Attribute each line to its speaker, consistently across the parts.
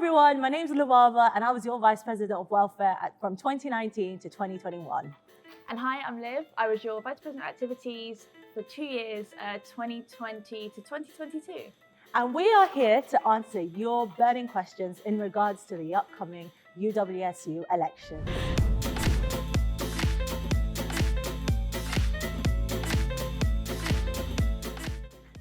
Speaker 1: everyone, my name is Lubaba and I was your Vice President of Welfare from 2019 to 2021.
Speaker 2: And hi, I'm Liv. I was your Vice President of Activities for 2 years, 2020 to 2022.
Speaker 1: And we are here to answer your burning questions in regards to the upcoming UWSU elections.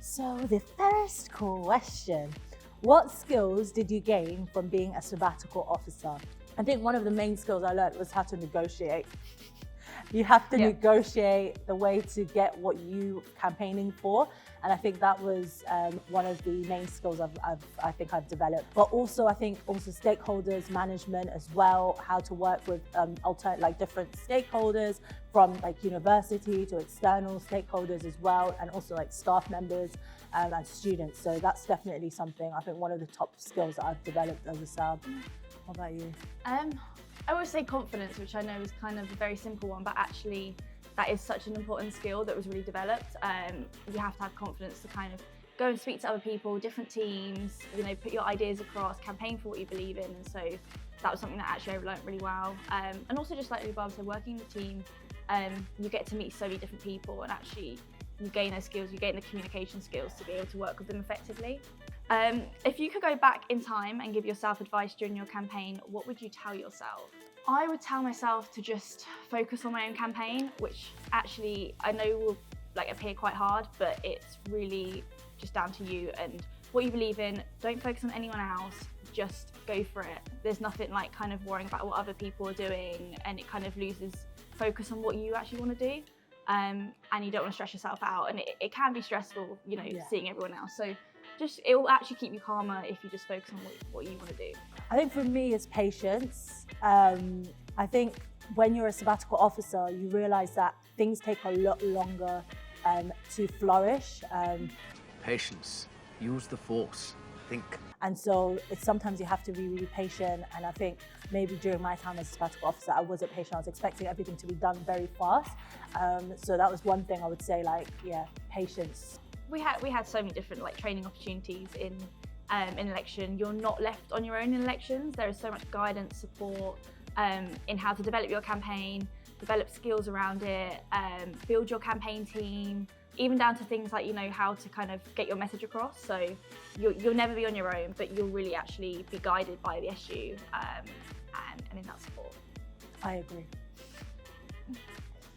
Speaker 1: So the first question, what skills did you gain from being a sabbatical officer? I think one of the main skills I learned was how to negotiate. You have to negotiate the way to get what you campaigning for. And I think that was one of the main skills I think I've developed. But also, I think stakeholders management as well, how to work with different stakeholders from like university to external stakeholders as well, and also like staff members and students. So that's definitely something, I think one of the top skills that I've developed as a SAB. What about you?
Speaker 2: I always say confidence, which I know is kind of a very simple one, but actually that is such an important skill that was really developed. You have to have confidence to kind of go and speak to other people, different teams, you know, put your ideas across, campaign for what you believe in. And so that was something that actually I learned really well. And also just like Lubaba said, working in the team, you get to meet so many different people and actually you gain those skills, you gain the communication skills to be able to work with them effectively. If you could go back in time and give yourself advice during your campaign, what would you tell yourself? I would tell myself to just focus on my own campaign, which actually I know will appear quite hard, but it's really just down to you and what you believe in. Don't focus on anyone else, just go for it. There's nothing like kind of worrying about what other people are doing, and it kind of loses focus on what you actually want to do. And you don't want to stress yourself out, and it can be stressful, you know, seeing everyone else. So it will actually keep you calmer if you just focus on what you want to do.
Speaker 1: I think for me it's patience. I think when you're a sabbatical officer, you realise that things take a lot longer to flourish.
Speaker 3: Patience, use the force, think.
Speaker 1: And so sometimes you have to be really patient, and I think maybe during my time as a sabbatical officer, I wasn't patient. I was expecting everything to be done very fast. So that was one thing I would say, patience.
Speaker 2: We had so many different training opportunities in election. You're not left on your own in elections. There is so much guidance, support in how to develop your campaign, develop skills around it, build your campaign team, even down to things like, you know, how to kind of get your message across. So you'll never be on your own, but you'll really actually be guided by the SU and in that support.
Speaker 1: I agree.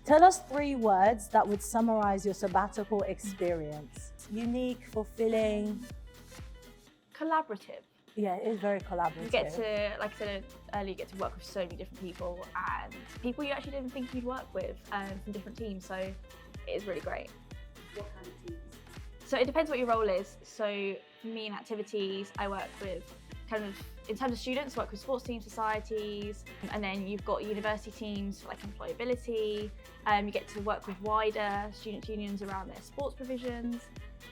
Speaker 1: Tell us 3 words that would summarize your sabbatical experience. Unique, fulfilling.
Speaker 2: Collaborative.
Speaker 1: Yeah, it is very collaborative.
Speaker 2: You get to, like I said earlier, you get to work with so many different people and people you actually didn't think you'd work with from different teams. So it is really great.
Speaker 1: What kind of teams?
Speaker 2: So it depends what your role is. So for me in activities, I work with kind of, in terms of students, work with sports teams, societies, and then you've got university teams for employability. You get to work with wider student unions around their sports provisions.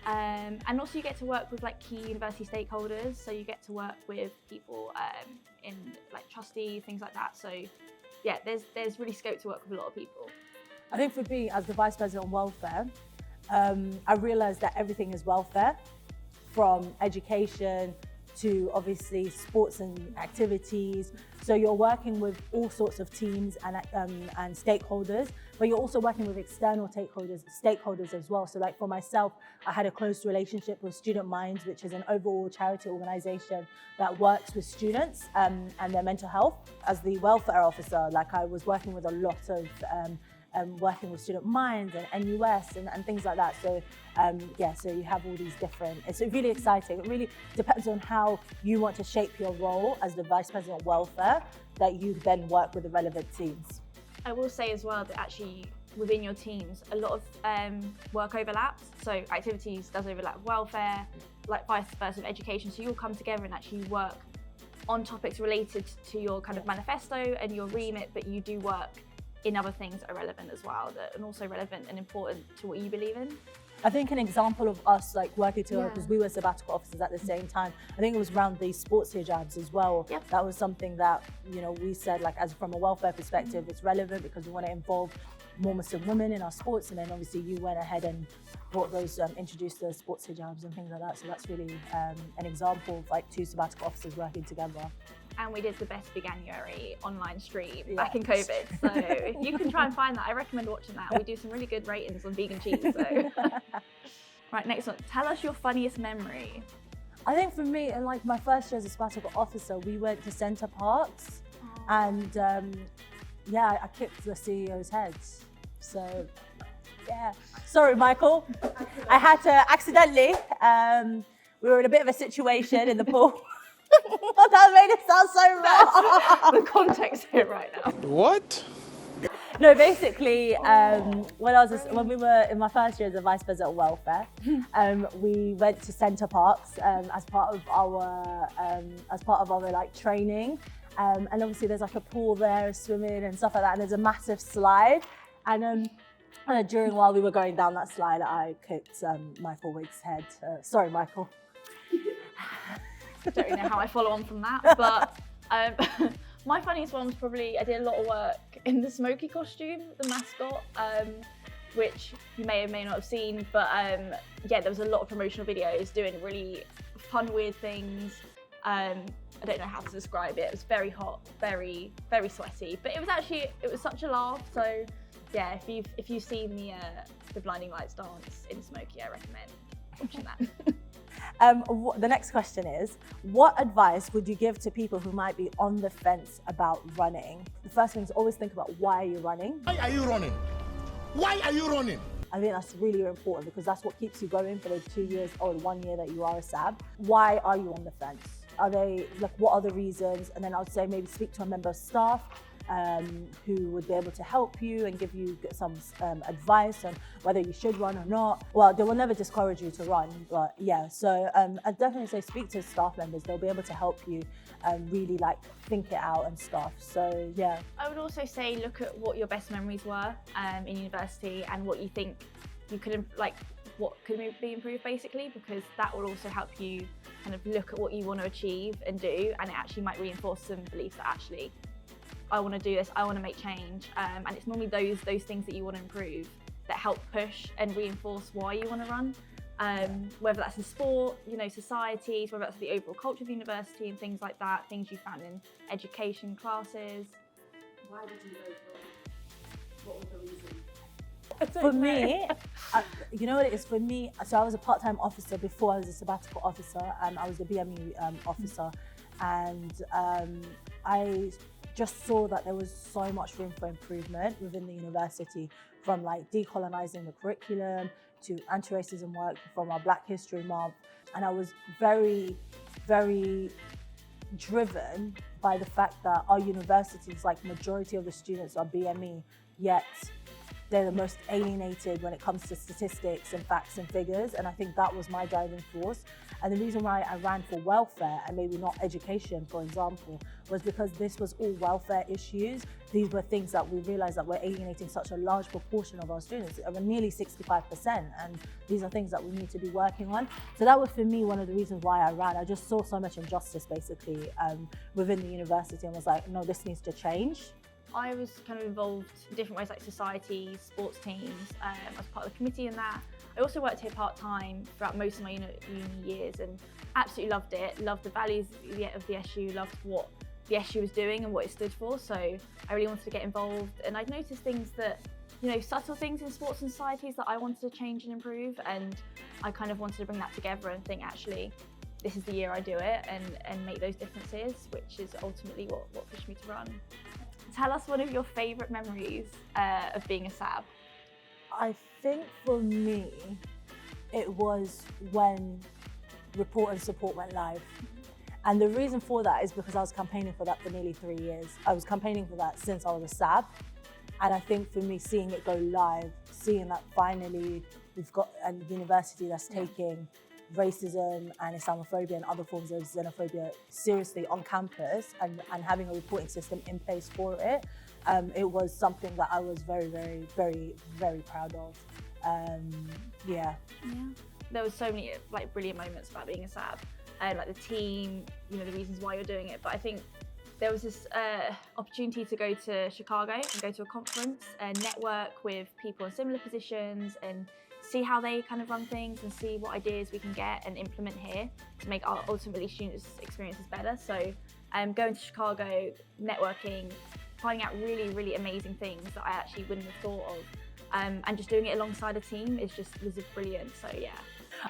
Speaker 2: And also you get to work with key university stakeholders. So you get to work with people in trustees, things like that. So yeah, there's really scope to work with a lot of people.
Speaker 1: I think for me, as the Vice President of Welfare, I realised that everything is welfare, from education to obviously sports and activities. So you're working with all sorts of teams and stakeholders, but you're also working with external stakeholders as well. So for myself, I had a close relationship with Student Minds, which is an overall charity organisation that works with students and their mental health. As the welfare officer, I was working with a lot of working with Student Minds and NUS and things like that. So so you have all these different, it's really exciting. It really depends on how you want to shape your role as the Vice President of Welfare, that you then work with the relevant teams.
Speaker 2: I will say as well that actually within your teams, a lot of work overlaps. So activities does overlap with welfare, vice versa with education. So you'll come together and actually work on topics related to your kind of manifesto and your remit, but you do work in other things that are relevant as well, that are also relevant and important to what you believe in.
Speaker 1: I think an example of us working together, because we were sabbatical officers at the same time, I think it was around the sports hijabs as well.
Speaker 2: Yep.
Speaker 1: That was something that, we said as from a welfare perspective, it's relevant because we want to involve more Muslim women in our sports, and then obviously you went ahead and brought those, introduced the sports hijabs and things like that. So that's really an example of like two sabbatical officers working together.
Speaker 2: And we did the Best Veganuary online stream back in COVID. So if you can try and find that, I recommend watching that. We do some really good ratings on vegan cheese. So. Right, next one. Tell us your funniest memory.
Speaker 1: I think for me, in like my first year as a sabbatical officer, we went to Center Parks, and yeah, I kicked the CEO's head. So yeah, sorry, Michael. I had to accidentally. We were in a bit of a situation in the pool. That made it sound so wrong.
Speaker 2: The context here right now.
Speaker 4: What?
Speaker 1: No, basically, when we were in my first year as a vice president of welfare, we went to Center Parks as part of our like training, and obviously there's like a pool there, swimming and stuff like that, and there's a massive slide, and while we were going down that slide, I kicked Michael Wigg's head. Sorry, Michael.
Speaker 2: I don't really know how I follow on from that, but my funniest one was probably I did a lot of work in the Smokey costume, the mascot, which you may or may not have seen, but yeah, there was a lot of promotional videos doing really fun, weird things. I don't know how to describe it. It was very hot, very, very sweaty, but it was such a laugh. So yeah, if you've seen the blinding lights dance in Smokey, I recommend watching that.
Speaker 1: The next question is, what advice would you give to people who might be on the fence about running? The first thing is always think about why are you running?
Speaker 4: Why are you running? Why are you running?
Speaker 1: I think that's really important because that's what keeps you going for the 2 years or the 1 year that you are a SAB. Why are you on the fence? Are they, like, what are the reasons? And then I would say maybe speak to a member of staff who would be able to help you and give you some advice on whether you should run or not. Well, they will never discourage you to run, but yeah. So I'd definitely say speak to staff members. They'll be able to help you really like think it out and stuff. So yeah.
Speaker 2: I would also say look at what your best memories were in university and what you think you could what could be improved basically, because that will also help you kind of look at what you want to achieve and do, and it actually might reinforce some beliefs that actually I want to do this, I want to make change, and it's normally those things that you want to improve that help push and reinforce why you want to run, whether that's in sport, societies, whether that's the overall culture of the university and things like that, things you found in education classes.
Speaker 1: Why did you go for it? What was the reason? For me, you know what it is for me? So I was a part-time officer before I was a sabbatical officer, and I was a BME officer, and I just saw that there was so much room for improvement within the university, from like decolonizing the curriculum to anti-racism work from our Black History Month. And I was very, very driven by the fact that our universities, like majority of the students are BME, yet they're the most alienated when it comes to statistics and facts and figures. And I think that was my driving force. And the reason why I ran for welfare and maybe not education, for example, was because this was all welfare issues. These were things that we realized that we're alienating such a large proportion of our students, nearly 65%. And these are things that we need to be working on. So that was for me one of the reasons why I ran. I just saw so much injustice basically within the university and was like, no, this needs to change.
Speaker 2: I was kind of involved in different ways, like societies, sports teams, as part of the committee and that. I also worked here part-time throughout most of my uni years and absolutely loved it, loved the values of the SU, loved what the SU was doing and what it stood for, so I really wanted to get involved. And I'd noticed things that, subtle things in sports and societies that I wanted to change and improve, and I kind of wanted to bring that together and think, actually, this is the year I do it and make those differences, which is ultimately what pushed me to run. Tell us one of your favourite memories of being a SAB.
Speaker 1: I think for me, it was when Report and Support went live. And the reason for that is because I was campaigning for that for nearly 3 years. I was campaigning for that since I was a SAB. And I think for me, seeing it go live, seeing that finally we've got a university that's taking racism and Islamophobia and other forms of xenophobia seriously on campus and having a reporting system in place for it, it was something that I was very, very, very, very proud of. Yeah.
Speaker 2: There was so many brilliant moments about being a SAB, like the team, the reasons why you're doing it. But I think there was this opportunity to go to Chicago and go to a conference and network with people in similar positions and see how they kind of run things and see what ideas we can get and implement here to make our ultimately students' experiences better. So going to Chicago, networking, finding out really, really amazing things that I actually wouldn't have thought of, and just doing it alongside a team was brilliant. So yeah.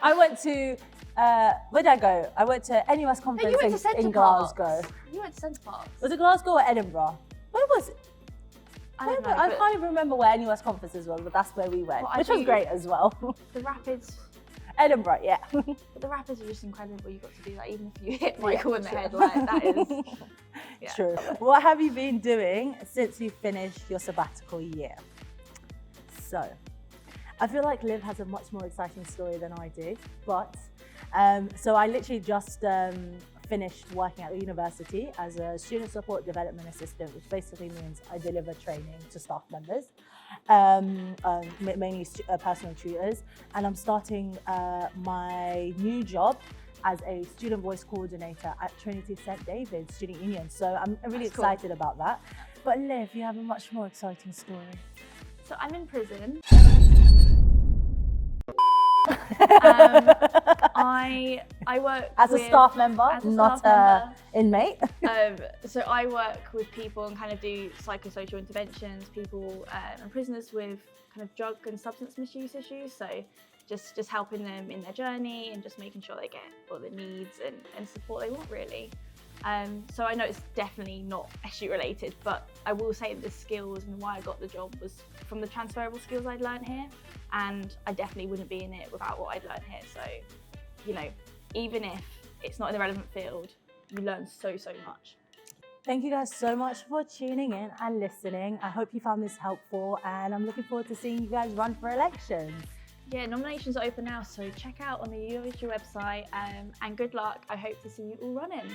Speaker 1: I went to, where did I go? I went to NUS conference in Glasgow.
Speaker 2: You went to Centre Parks.
Speaker 1: Was it Glasgow or Edinburgh? Where was it?
Speaker 2: I don't know,
Speaker 1: I can't even remember where NUS conferences was, but that's where we went, which was great as well.
Speaker 2: The Rapids.
Speaker 1: Edinburgh, yeah.
Speaker 2: But the Rapids are just incredible. You got to do that even if you hit Michael in the head. Like that is
Speaker 1: true. What have you been doing since you finished your sabbatical year? So, I feel like Liv has a much more exciting story than I do, but so I literally just finished working at the university as a student support development assistant, which basically means I deliver training to staff members, mainly personal tutors, and I'm starting my new job as a student voice coordinator at Trinity St. David's Student Union. So I'm really excited about that. But Liv, you have a much more exciting story.
Speaker 2: So I'm in prison. I work
Speaker 1: as a staff member, not an inmate.
Speaker 2: So I work with people and kind of do psychosocial interventions, people and prisoners with kind of drug and substance misuse issues. So just helping them in their journey and just making sure they get all the needs and support they want, really. So I know it's definitely not SU related, but I will say that the skills and why I got the job was from the transferable skills I'd learned here, and I definitely wouldn't be in it without what I'd learned here. So, you know, even if it's not in the relevant field, you learn so much.
Speaker 1: Thank you guys so much for tuning in and listening. I hope you found this helpful, and I'm looking forward to seeing you guys run for elections.
Speaker 2: Yeah, nominations are open now, so check out on the UWSU website, and good luck. I hope to see you all running.